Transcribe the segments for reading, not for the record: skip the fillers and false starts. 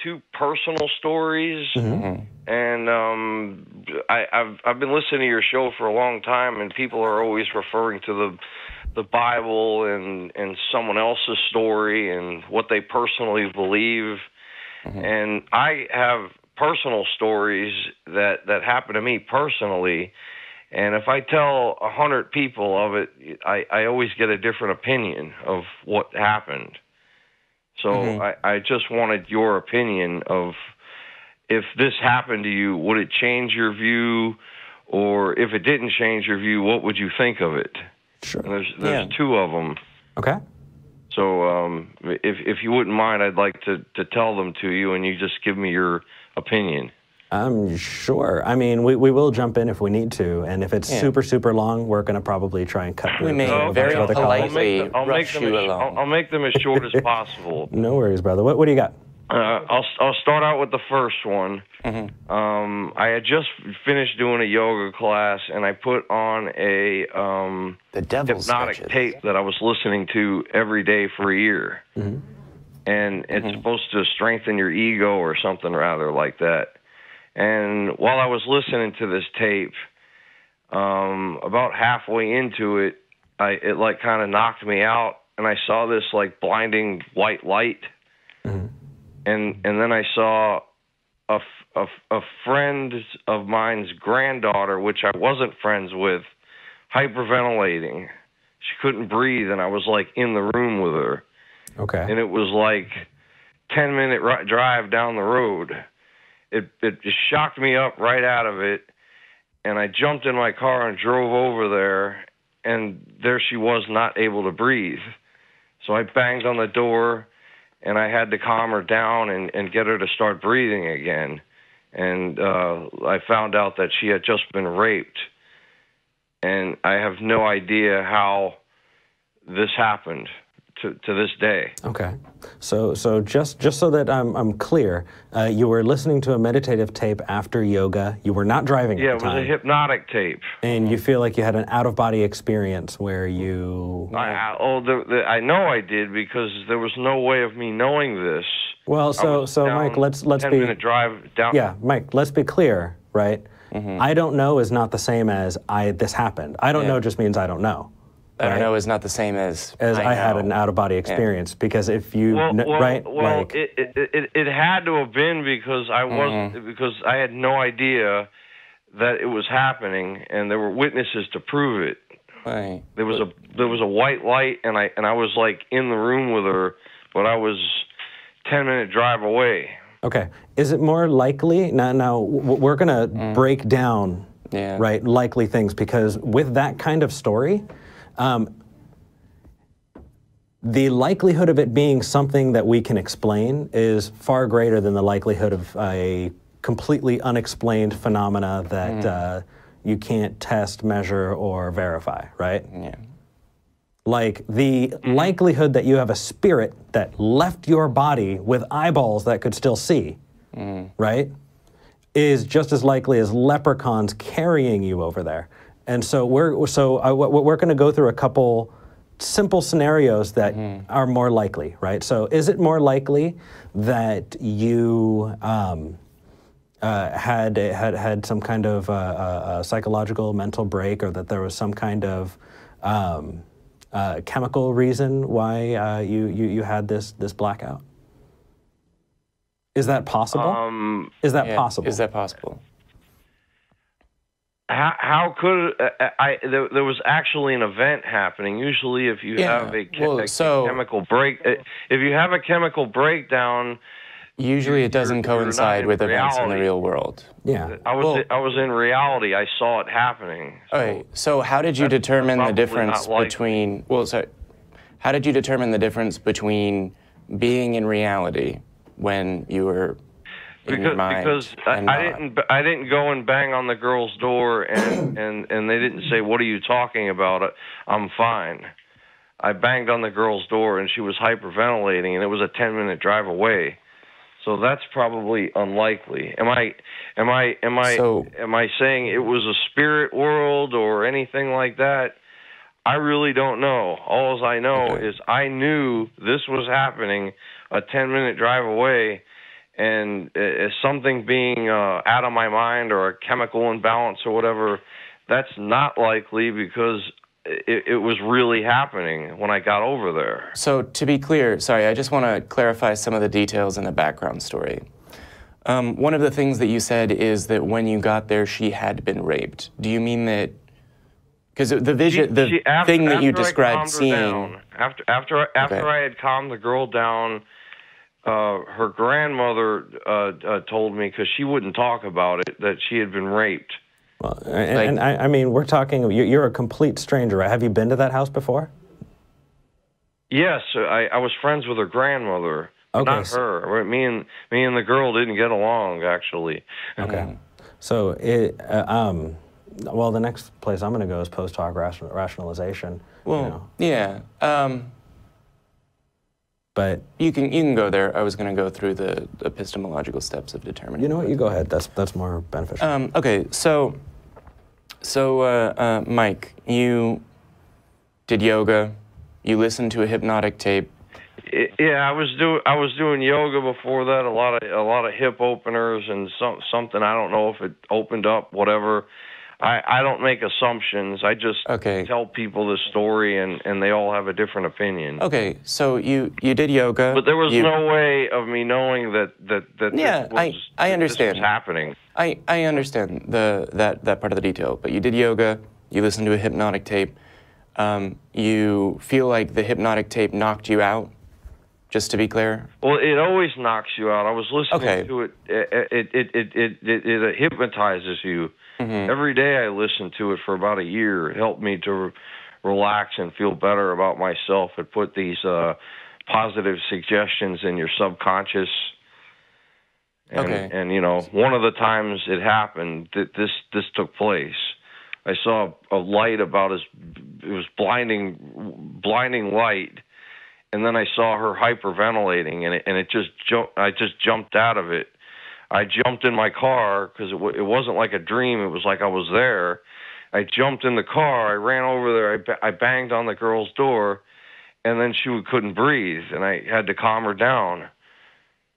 two personal stories, and I've been listening to your show for a long time, and people are always referring to the Bible and someone else's story and what they personally believe, and I have personal stories that happen to me personally, and if I tell 100 people of it, I always get a different opinion of what happened. So I just wanted your opinion of, if this happened to you, would it change your view? Or if it didn't change your view, what would you think of it? Sure. And there's two of them. Okay. So if you wouldn't mind, I'd like to tell them to you, and you just give me your opinion. Sure. I mean, we will jump in if we need to, and if it's super, super long, we're going to probably try and cut through. We may very politely rush you along. I'll make them as short as possible. No worries, brother. What do you got? I'll start out with the first one. I had just finished doing a yoga class, and I put on a hypnotic tape that I was listening to every day for a year. And it's supposed to strengthen your ego or something rather like that. And while I was listening to this tape, about halfway into it, it like kind of knocked me out, and I saw this like blinding white light. And then I saw a friend of mine's granddaughter, which I wasn't friends with, hyperventilating. She couldn't breathe, and I was like in the room with her. Okay. And it was like 10-minute drive down the road. It just shocked me up right out of it, and I jumped in my car and drove over there, and there she was, not able to breathe. So I banged on the door, and I had to calm her down and get her to start breathing again. And I found out that she had just been raped, and I have no idea how this happened to this day. Okay, so just so that I'm clear, you were listening to a meditative tape after yoga. You were not driving at the time. Yeah, it was a hypnotic tape. And you feel like you had an out-of-body experience where you... I know I did, because there was no way of me knowing this. Well, so Mike, let's be... 10-minute drive down. Yeah, Mike, let's be clear, right? I don't know is not the same as this happened. I don't know just means I don't know. I don't know is not the same as I had an out-of-body experience, because if you like, it had to have been, because I wasn't, because I had no idea that it was happening, and there were witnesses to prove it. Right. There was a white light, and I was like in the room with her, but I was 10-minute drive away. Okay, is it more likely now? We're gonna break down likely things, because with that kind of story. The likelihood of it being something that we can explain is far greater than the likelihood of a completely unexplained phenomena that you can't test, measure, or verify, right? Yeah. Like the likelihood that you have a spirit that left your body with eyeballs that could still see, right, is just as likely as leprechauns carrying you over there. And so we're going to go through a couple simple scenarios that are more likely, right? So is it more likely that you had some kind of a psychological mental break, or that there was some kind of chemical reason why you had this blackout? Is that possible? Is that possible? Is that possible? How could there was actually an event happening? Usually, if you have a chemical break, if you have a chemical breakdown, usually it doesn't coincide with events in the real world. Yeah, I was in reality. I saw it happening. So okay, so how did you determine the difference between? Well, so how did you determine the difference between being in reality when you were? Because I didn't go and bang on the girl's door and they didn't say, "What are you talking about? I'm fine." I banged on the girl's door and she was hyperventilating, and it was a 10-minute drive away. So that's probably unlikely. Am I saying it was a spirit world or anything like that? I really don't know. All I know is I knew this was happening a 10-minute drive away. And something being out of my mind or a chemical imbalance or whatever, that's not likely because it was really happening when I got over there. So to be clear, sorry, I just want to clarify some of the details in the background story. One of the things that you said is that when you got there, she had been raped. Do you mean that? Because the vision, thing that you described seeing. After I had calmed the girl down, her grandmother told me, because she wouldn't talk about it, that she had been raped. Well, I mean, we're talking. You're a complete stranger, right? Have you been to that house before? Yes, I was friends with her grandmother. Okay, not her. Me and the girl didn't get along, actually. Okay. So well, the next place I'm going to go is post-hoc rationalization. Well, yeah. But you can go there. I was going to go through the epistemological steps of determining. You know what? You go ahead. That's more beneficial. Okay. So Mike, you did yoga. You listened to a hypnotic tape. Yeah, I was doing yoga before that. A lot of hip openers and something. I don't know if it opened up. Whatever. I don't make assumptions. I just tell people the story, and they all have a different opinion. Okay, so you did yoga, but there was no way of me knowing that I understand. This was happening. I understand that part of the detail. But you did yoga. You listened to a hypnotic tape. You feel like the hypnotic tape knocked you out. Just to be clear. Well, it always knocks you out. I was listening to it. It hypnotizes you. Mm-hmm. Every day I listened to it for about a year. It helped me to relax and feel better about myself. It put these positive suggestions in your subconscious. And you know, one of the times it happened that this took place, I saw a light about it was blinding light. And then I saw her hyperventilating, and I just jumped out of it. I jumped in my car because it wasn't like a dream. It was like I was there. I jumped in the car. I ran over there. I banged on the girl's door, and then she couldn't breathe, and I had to calm her down.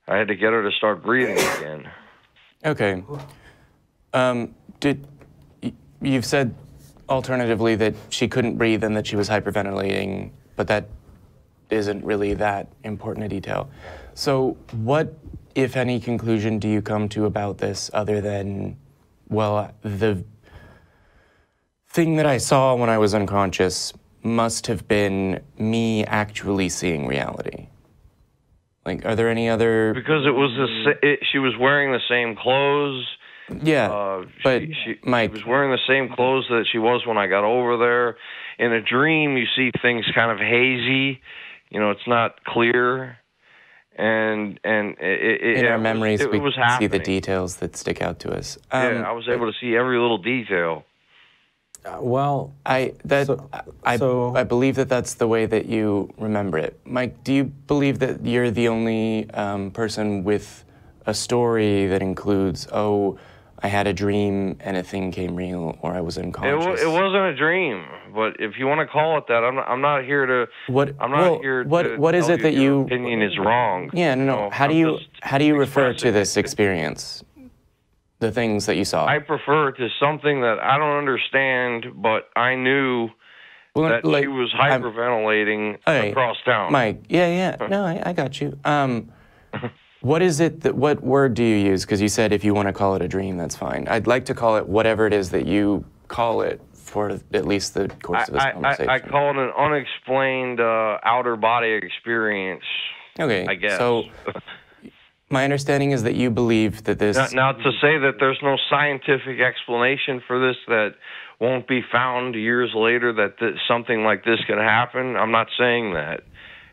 I had to get her to start breathing again. Okay. You've said alternatively that she couldn't breathe and that she was hyperventilating, but that isn't really that important a detail. So what, if any, conclusion do you come to about this other than, well, the thing that I saw when I was unconscious must have been me actually seeing reality? Like, are there any other... Because it was she was wearing the same clothes. Yeah, but Mike... She was wearing the same clothes that she was when I got over there. In a dream, you see things kind of hazy. You know, it's not clear, and in our memories we see the details that stick out to us. Yeah, I was able to see every little detail. Well, I believe that that's the way that you remember it. Mike, do you believe that you're the only person with a story that includes, oh, I had a dream and a thing came real, or I was unconscious? It wasn't a dream, but if you want to call it that, I'm not here to. What is it that your opinion is wrong? Yeah, no. How do you refer to this experience? The things that you saw. I prefer it to something that I don't understand, but I knew that she was hyperventilating across town. Mike, yeah. No, I got you. What is it that, what word do you use? Because you said if you want to call it a dream, that's fine. I'd like to call it whatever it is that you call it for at least the course of this conversation. I call it an unexplained outer body experience. Okay, I guess. So my understanding is that you believe that this... Now to say that there's no scientific explanation for this that won't be found years later that something like this can happen, I'm not saying that.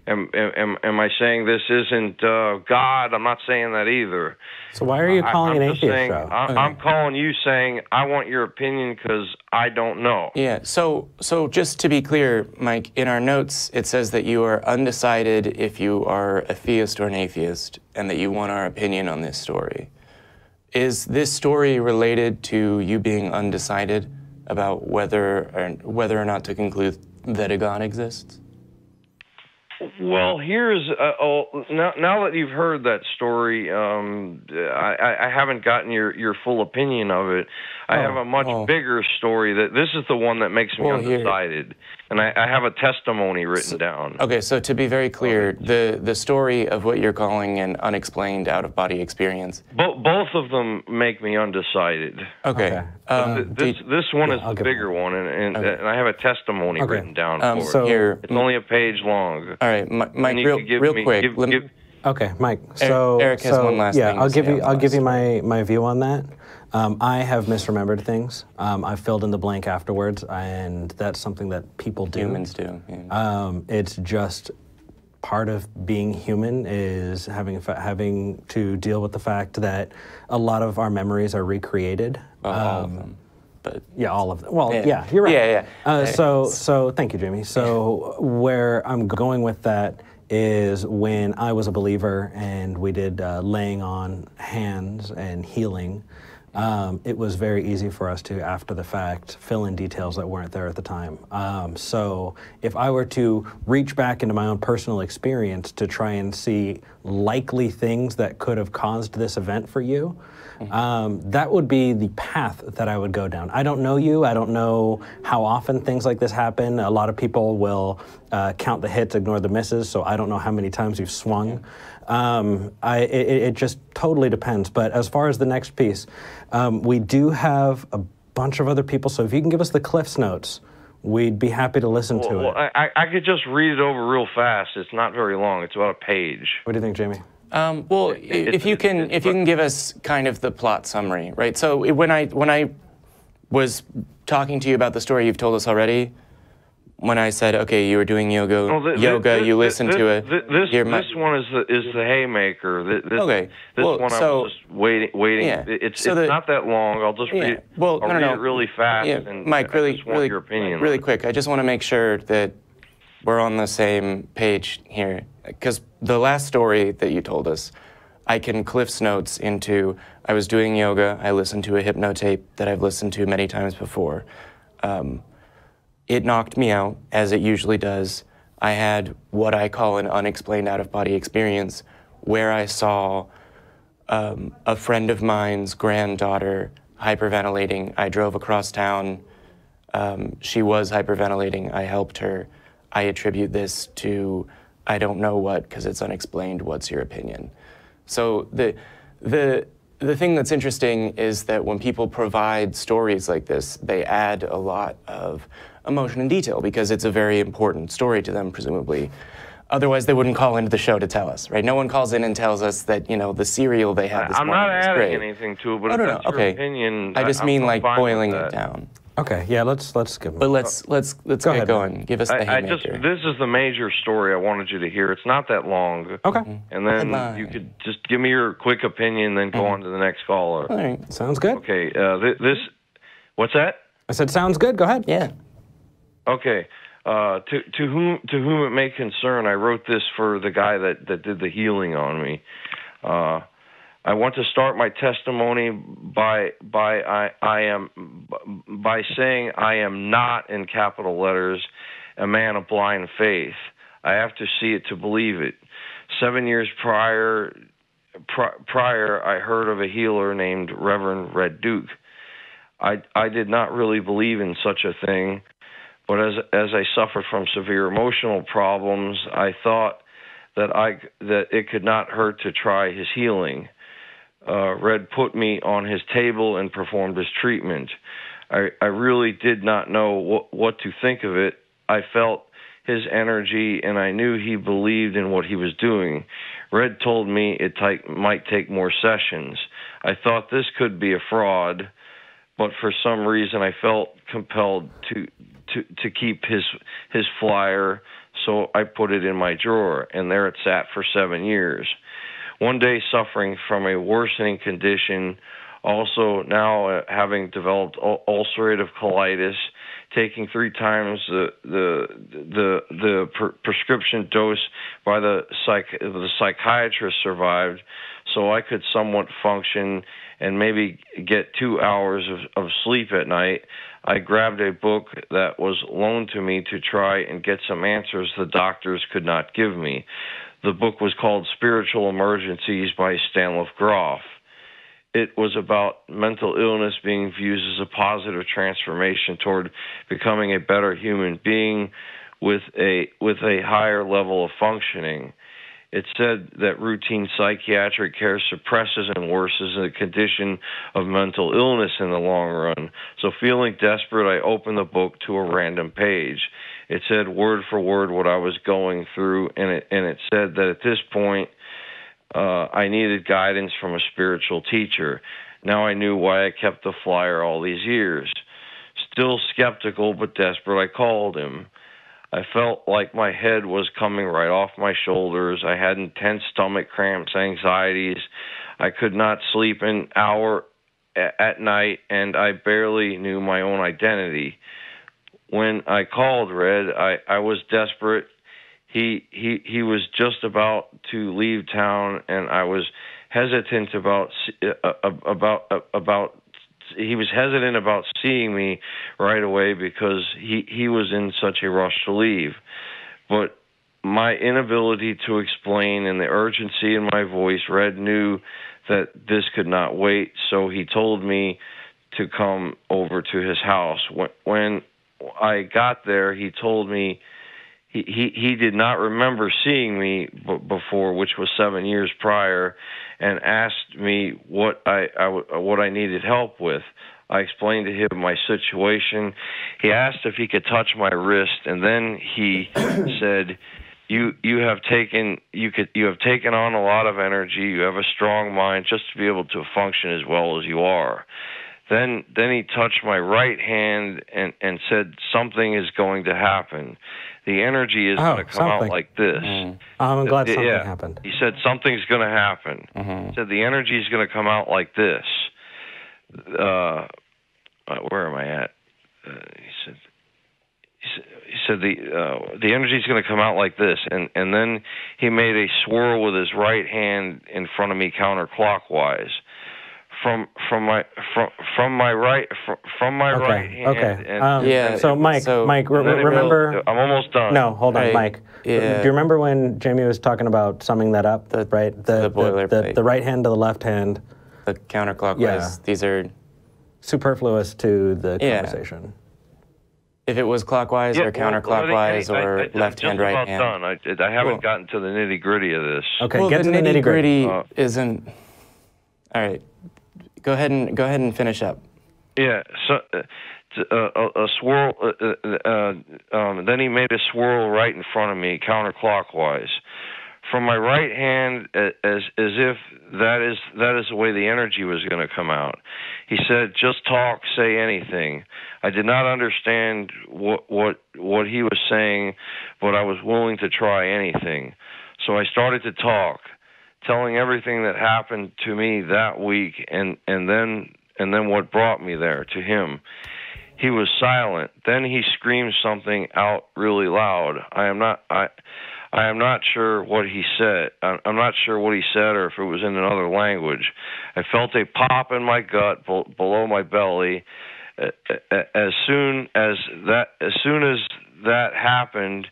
Am I saying this isn't God? I'm not saying that either. So why are you calling an atheist show? I'm calling you saying I want your opinion because I don't know. Yeah, so just to be clear, Mike, in our notes it says that you are undecided if you are a theist or an atheist and that you want our opinion on this story. Is this story related to you being undecided about whether or not to conclude that a God exists? Well, here's now that you've heard that story, I haven't gotten your full opinion of it. I have a much bigger story. That this is the one that makes me undecided, and I have a testimony written down. Okay, so to be very clear, the story of what you're calling an unexplained out-of-body experience. Both of them make me undecided. Okay. This one is the bigger one, and I have a testimony written down for it. It's only a page long. All right, Mike, real quick. Okay, Mike. So Eric has one last thing. I'll give you my view on that. I have misremembered things. I've filled in the blank afterwards, and that's something that people do. Humans do. Yeah. It's just part of being human is having to deal with the fact that a lot of our memories are recreated. Well, all of them. But yeah, all of them. Well, yeah, you're right. Yeah. So thank you, Jamie. So where I'm going with that is when I was a believer and we did laying on hands and healing, it was very easy for us to, after the fact, fill in details that weren't there at the time. So if I were to reach back into my own personal experience to try and see likely things that could have caused this event for you, that would be the path that I would go down. I don't know you. I don't know how often things like this happen. A lot of people will count the hits, ignore the misses, so I don't know how many times you've swung. It just totally depends. But as far as the next piece, we do have a bunch of other people, so if you can give us the Cliff's Notes, we'd be happy to listen to it. I could just read it over real fast. It's not very long. It's about a page. What do you think, Jamie? Well, if you can give us kind of the plot summary, right? So when I was talking to you about the story you've told us already, when I said, okay, you were doing yoga, you listened to it. This one is the haymaker. Okay. This one I was just waiting. Yeah. It's not that long. I'll just read. Well, I'll read it really fast. Yeah. And Mike, I just want your opinion. Really quick. I just want to make sure that we're on the same page here, because the last story that you told us, I can Cliff's Notes into, I was doing yoga, I listened to a hypnotape that I've listened to many times before. It knocked me out, as it usually does. I had what I call an unexplained out-of-body experience, where I saw a friend of mine's granddaughter hyperventilating. I drove across town. She was hyperventilating. I helped her. I attribute this to I don't know what, because it's unexplained. What's your opinion? So the thing that's interesting is that when people provide stories like this, they add a lot of emotion and detail because it's a very important story to them, presumably. Otherwise, they wouldn't call into the show to tell us, right? No one calls in and tells us that, you know, the cereal they had this morning is great. I'm not adding anything to it, but if that's your opinion, I just mean like boiling it down. Okay, yeah, let's give them. But let's get going. Give us the haymaker. This is the major story I wanted you to hear. It's not that long. Okay. And then you could just give me your quick opinion, then go on to the next caller. All right, sounds good. Okay, what's that? I said sounds good. Go ahead. Yeah. Okay. To whom it may concern, I wrote this for the guy that did the healing on me. I want to start my testimony by saying I am not, in capital letters, a man of blind faith. I have to see it to believe it. 7 years prior, I heard of a healer named Reverend Red Duke. I did not really believe in such a thing, but as I suffered from severe emotional problems, I thought that it could not hurt to try his healing. Red put me on his table and performed his treatment. I really did not know what to think of it. I felt his energy, and I knew he believed in what he was doing. Red told me it might take more sessions. I thought this could be a fraud, but for some reason I felt compelled to keep his flyer, so I put it in my drawer, and there it sat for 7 years. One day, suffering from a worsening condition, also now having developed ulcerative colitis, taking 3 times the prescription dose by the psychiatrist survived, so I could somewhat function and maybe get 2 hours of sleep at night, I grabbed a book that was loaned to me to try and get some answers the doctors could not give me. The book was called Spiritual Emergencies by Stanley Groff. It was about mental illness being viewed as a positive transformation toward becoming a better human being with a higher level of functioning. It said that routine psychiatric care suppresses and worsens the condition of mental illness in the long run. So feeling desperate, I opened the book to a random page. It said word for word what I was going through, and it said that at this point, I needed guidance from a spiritual teacher. Now I knew why I kept the flyer all these years. Still skeptical but desperate, I called him. I felt like my head was coming right off my shoulders. I had intense stomach cramps, anxieties. I could not sleep an hour at night, and I barely knew my own identity. When I called Red, I was desperate. He was just about to leave town, and I was hesitant about he was hesitant about seeing me right away because he was in such a rush to leave. But my inability to explain and the urgency in my voice, Red knew that this could not wait, so he told me to come over to his house. When I got there, he told me he did not remember seeing me before, which was 7 years prior, and asked me what I needed help with. I explained to him my situation. He asked if he could touch my wrist, and then he said, "You have taken on a lot of energy. You have a strong mind just to be able to function as well as you are." Then he touched my right hand and said, "Something is going to happen. The energy is going to come out like this." I'm glad something happened. He said, "Something's going to happen." He said, "The energy is going to come out like this." Where am I at? He said the energy is going to come out like this, and then he made a swirl with his right hand in front of me counterclockwise. From my right hand. Okay. So Mike, remember? I'm almost done. No, hold on, Mike. Do you remember when Jamie was talking about summing that up? The boilerplate. The right hand to the left hand. The counterclockwise. Yeah. These are superfluous to the conversation. If it was clockwise or counterclockwise or left hand, right hand. Done. I haven't gotten to the nitty gritty of this. Okay, well, get to the nitty gritty. Isn't. All right. Go ahead and finish up. Yeah. So a swirl. Then he made a swirl right in front of me, counterclockwise, from my right hand, as if that is the way the energy was going to come out. He said, "Just talk, say anything." I did not understand what he was saying, but I was willing to try anything. So I started to talk, telling everything that happened to me that week, and then what brought me there to him. He was silent. Then he screamed something out really loud. I am not sure what he said. I'm not sure what he said or if it was in another language. I felt a pop in my gut below my belly. As soon as that happened,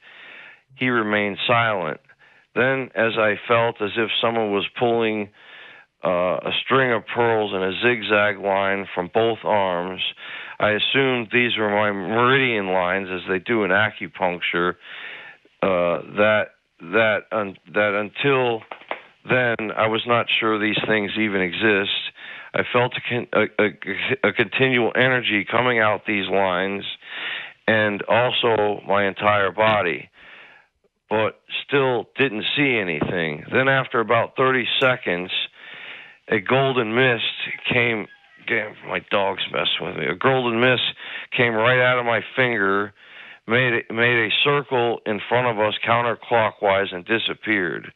he remained silent. Then, as I felt as if someone was pulling a string of pearls in a zigzag line from both arms, I assumed these were my meridian lines, as they do in acupuncture. That until then, I was not sure these things even exist. I felt a continual energy coming out these lines, and also my entire body, but still didn't see anything. Then after about 30 seconds, a golden mist came. My dog's messing with me. A golden mist came right out of my finger, made a circle in front of us counterclockwise, and disappeared.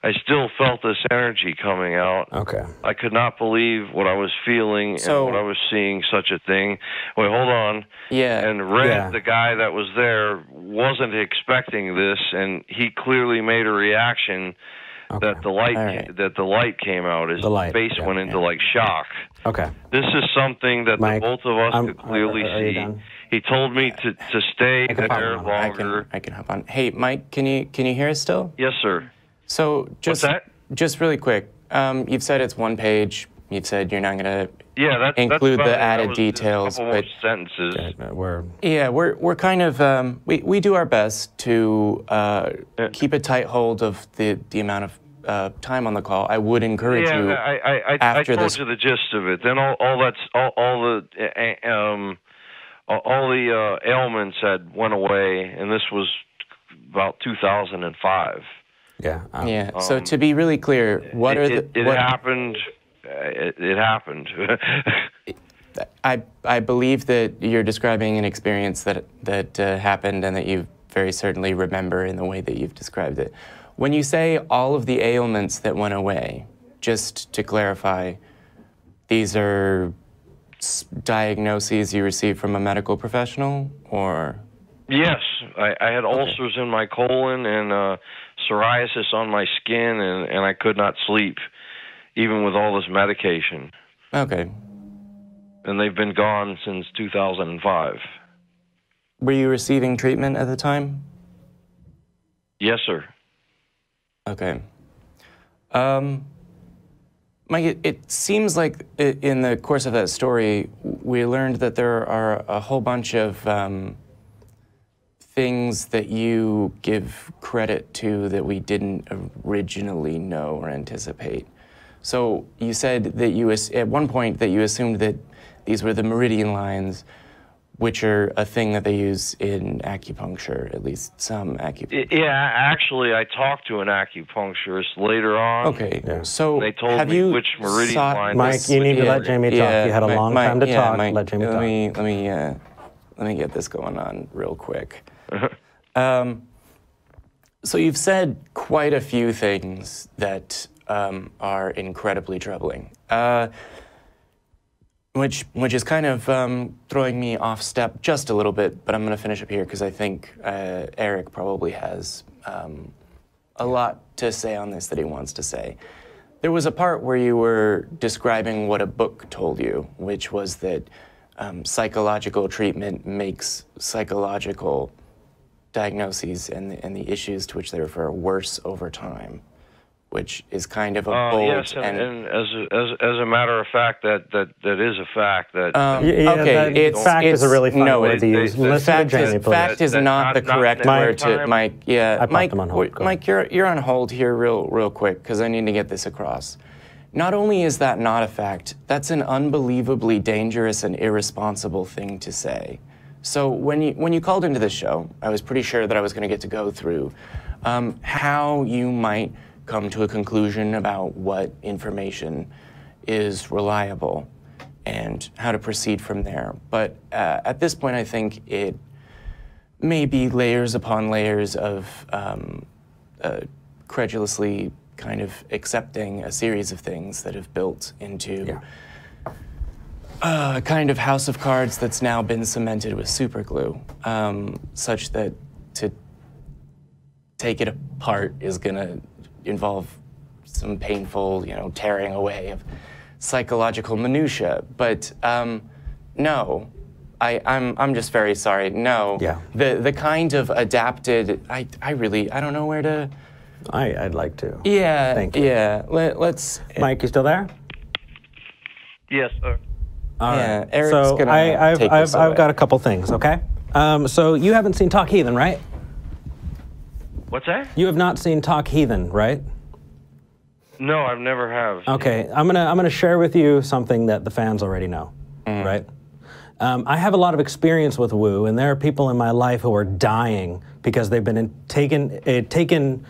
I still felt this energy coming out. Okay. I could not believe what I was feeling and what I was seeing, such a thing. Wait, hold on. Yeah. And Red, the guy that was there, wasn't expecting this, and he clearly made a reaction that the light came out. His face went into like shock. Okay. This is something that Mike, the both of us could clearly see. He told me to stay there longer. I can hop on. Hey, Mike, can you hear us still? Yes, sir. So What's that? Just really quick. You've said it's one page. You've said you're not going to include that's the added details. A couple more sentences. We're kind of we do our best to keep a tight hold of the amount of time on the call. I would encourage you. I told you the gist of it. Then all the ailments had went away, and this was about 2005. Yeah. So to be really clear, what happened? It happened. I believe that you're describing an experience that happened and that you very certainly remember in the way that you've described it. When you say all of the ailments that went away, just to clarify, these are diagnoses you received from a medical professional, or? Yes, I had ulcers in my colon and psoriasis on my skin, and I could not sleep, even with all this medication. Okay. And they've been gone since 2005. Were you receiving treatment at the time? Yes, sir. Okay. Mike, it seems like in the course of that story, we learned that there are a whole bunch of things that you give credit to that we didn't originally know or anticipate. So you said that at one point that you assumed that these were the meridian lines, which are a thing that they use in acupuncture, at least some acupuncture. Yeah, actually, I talked to an acupuncturist later on. Okay, so they told me which meridian line. Mike, you need to let Jamie talk. You had a long time to talk. Mike, let Jamie talk. Let me get this going on real quick. So you've said quite a few things that are incredibly troubling. Which is kind of throwing me off step just a little bit, but I'm going to finish up here because I think Eric probably has a lot to say on this that he wants to say. There was a part where you were describing what a book told you, which was that psychological treatment makes psychological diagnoses and the issues to which they refer worse over time, which is kind of a bold. Yes, and as a matter of fact, that is a fact. That fact is a really fun word to use. Fact is not the correct word to Mike. Yeah, Mike, you're on hold here, real quick, because I need to get this across. Not only is that not a fact, that's an unbelievably dangerous and irresponsible thing to say. So when you called into this show, I was pretty sure that I was going to get to go through how you might come to a conclusion about what information is reliable and how to proceed from there. But at this point, I think it may be layers upon layers of credulously kind of accepting a series of things that have built into a kind of house of cards that's now been cemented with super glue, such that to take it apart is going to involve some painful, tearing away of psychological minutia. But no, I'm just very sorry. No, the kind of adapted. I don't know where to. I'd like to. Yeah. Thank you. Yeah. Let's. Mike, you still there? Yes, sir. All right. Eric's gonna take this away. I've got a couple things. Okay. So you haven't seen Talk Heathen, right? What's that? You have not seen Talk Heathen, right? No, I've never have. Okay, I'm gonna share with you something that the fans already know, right? I have a lot of experience with woo, and there are people in my life who are dying because they've been taken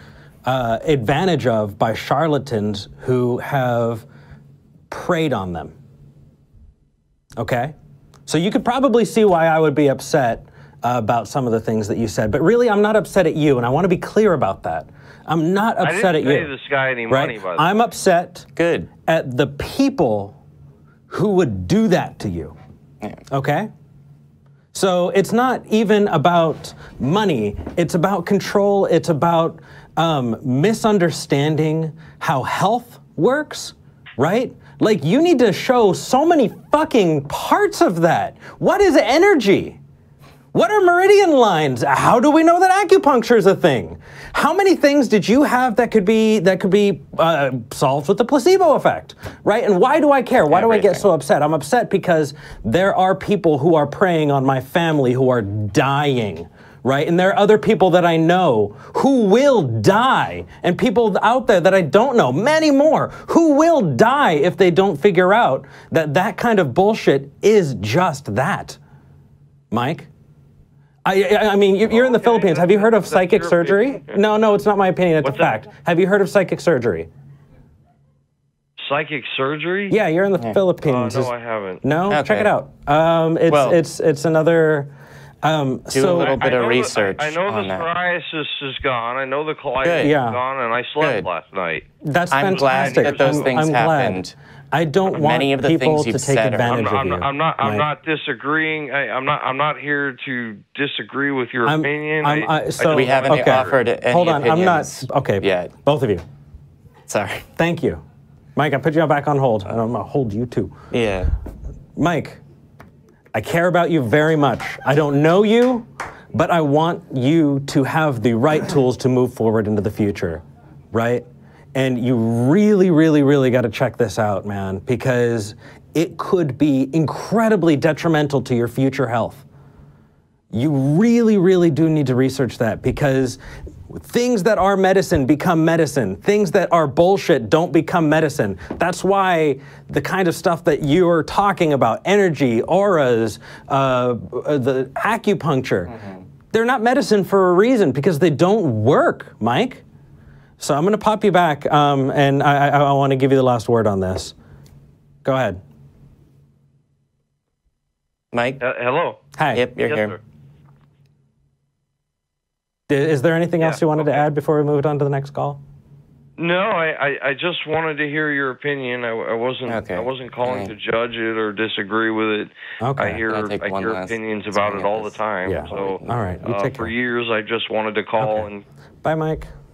advantage of by charlatans who have preyed on them. Okay, so you could probably see why I would be upset about some of the things that you said, but really I'm not upset at you, and I want to be clear about that. I'm not upset at you. I didn't pay this guy any money, by the way. I'm upset at the people who would do that to you, okay? So it's not even about money, it's about control, it's about misunderstanding how health works, right? Like, you need to show so many fucking parts of that. What is energy? What are meridian lines? How do we know that acupuncture is a thing? How many things did you have that could be solved with the placebo effect, right? And why do I care? Why do I get so upset? I'm upset because there are people who are preying on my family who are dying, right? And there are other people that I know who will die, and people out there that I don't know, many more, who will die if they don't figure out that that kind of bullshit is just that. Mike? I mean, you're in the Philippines. Have you heard of psychic surgery? No, it's not my opinion. It's a fact. Have you heard of psychic surgery? Psychic surgery? Yeah, you're in the Philippines. No, I haven't. No? Okay. Check it out. It's another... do a little bit of research. I know the psoriasis is gone. I know the colitis is gone, and I slept last night. That's I'm fantastic. glad that those things happened. I don't want Many of the people things to you've take said advantage of you. I'm not disagreeing. I'm not here to disagree with your opinion. We haven't offered any Hold on, I'm not. opinions Okay, yet. both of you. Sorry. Thank you, Mike. I put you back on hold, and I'm gonna hold you too. Yeah. Mike, I care about you very much. I don't know you, but I want you to have the right tools to move forward into the future, right? And you really, really, really got to check this out, man, because it could be incredibly detrimental to your future health. You really, really do need to research that, because things that are medicine become medicine. Things that are bullshit don't become medicine. That's why the kind of stuff that you're talking about, energy, auras, the acupuncture, they're not medicine for a reason, because they don't work, Mike. So I'm going to pop you back, and I want to give you the last word on this. Go ahead. Mike? Hello. Hi. Yep, you're here. Sir. Is there anything else you wanted to add before we moved on to the next call? No, I just wanted to hear your opinion. I wasn't calling to judge it or disagree with it. Okay. I hear opinions about it all the time. Yeah. So all right. You take for care. years I just wanted to call and Bye, Mike.